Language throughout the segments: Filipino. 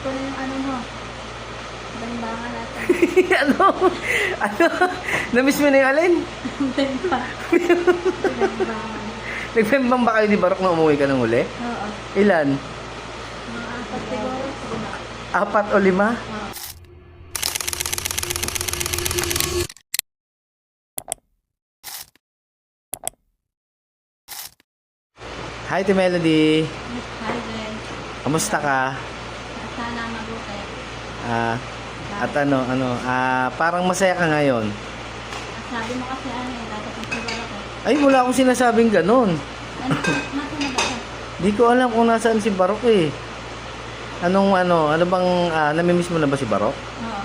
ko na yung ano mo. Banbangan natin. Ano? Ano? Namiss mo na yung alin? Banbangan. Nagpembang ba kayo ni Barok na umuwi ka ng uli? Oo. Ilan? Mga apat siguro. 4 o 5? Oo. Hi, Ate Melody. Hi, Glenn. Kamusta ka? Sana mabuti. Ah, at parang masaya ka ngayon. Sabi mo kasi ano eh, dapat magsiwala ko. Ay, wala akong sinasabing ganun. Ano, nasa na ba siya? Di ko alam kung nasaan si Barok eh. Ano bang, namimiss mo na ba si Barok? Oo.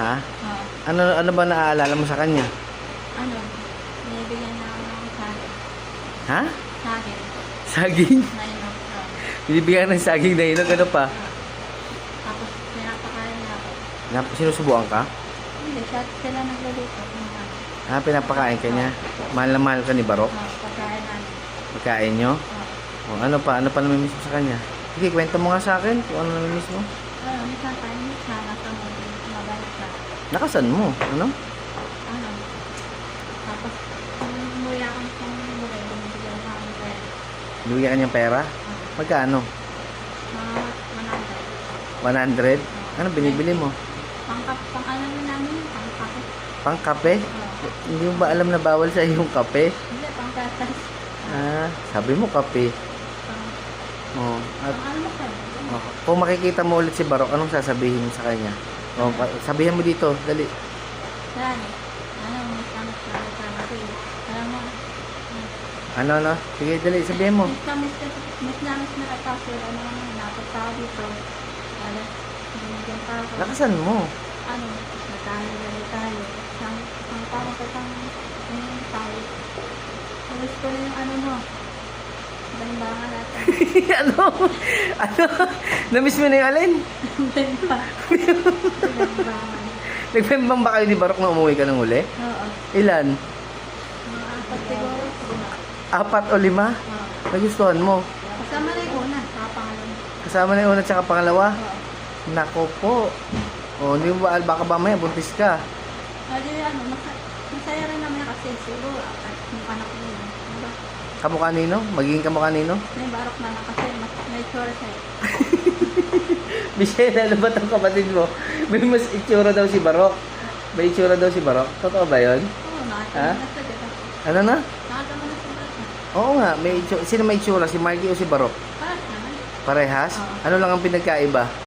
Ha? Oo. Ano ba naaalala mo sa kanya? Ano, binibigyan na ako ng saging. Ha? Saging. Saging? Na yun. Oo. Binibigyan ng saging na inog, ano pa? Tapos, pinapakain na ako. Sinusubuan ka? Hindi, sila nagluluto. Pinapakain ka niya. Mahal na mahal ka ni Barok. Pagkain namin. Pagkain nyo? O, ano pa namimiss mo sa kanya? Sige, kwento mo nga sa akin kung ano namimiss mo. Minsan tayo, minsan nasa mo, mabalik na. Nakasan mo? Ano? Ano? Tapos, kung umuwi ako ng buhay, bumibigyan sa akin pera. Bibigyan ka niyang pera? Magkano? Mga 100. 100? Ano binibili mo? Pang ano na namin, pang kape. Pang kape? Hindi mo ba alam na bawal sa yung kape? Hindi, pang gatas. Sabi mo kape. Pang, Oh, at pang ano ka? kung makikita mo ulit si Barok, anong sasabihin mo sa kanya? Oh, sabihan mo dito, dali. Yan. Ano, mas namis na kasi. Alam mo, Ano? Sige, dali, sabihin mo. mas namis na kasi, ano, napot tao dito. Ano, binigyan pa ako. Lakasan mo. Ano, nagkahali tayo. Isang tao ko pang tayo. Gusto ko na yung ano mo. Banbangan natin. Ano? Namiss mo na yung alin? Banbangan. Nagpembang ba kayo ni Barok na umuwi ka ng uli? Oo. Ilan? Mga apat siguro. 4 o 5? Oo. Nagustuhan mo? Kasama na yung una, sa pangalan. Kasama na yung una at pangalawa? Oo. Nako po. O, hindi mo ba, baka ba may buntis ka? Ano ano, masaya rin naman kasi siguro at yung anak ko yun. Diba? Kamukha nino? Magiging kamukha nino? May barok na lang kasi may tsura sa'yo. Michelle, ano ba itong kapatid mo? May mas itsura daw si Barok. May itsura daw si Barok. Totoo ba yun? Oo, Ha? nakatama na sa diba? Ano na? Nakatama na sa barok na. Oo nga, may itsura. Sino may itsura? Si Marky o si Barok? Parang naman. Parehas? Oo. Ano lang ang pinagkaiba?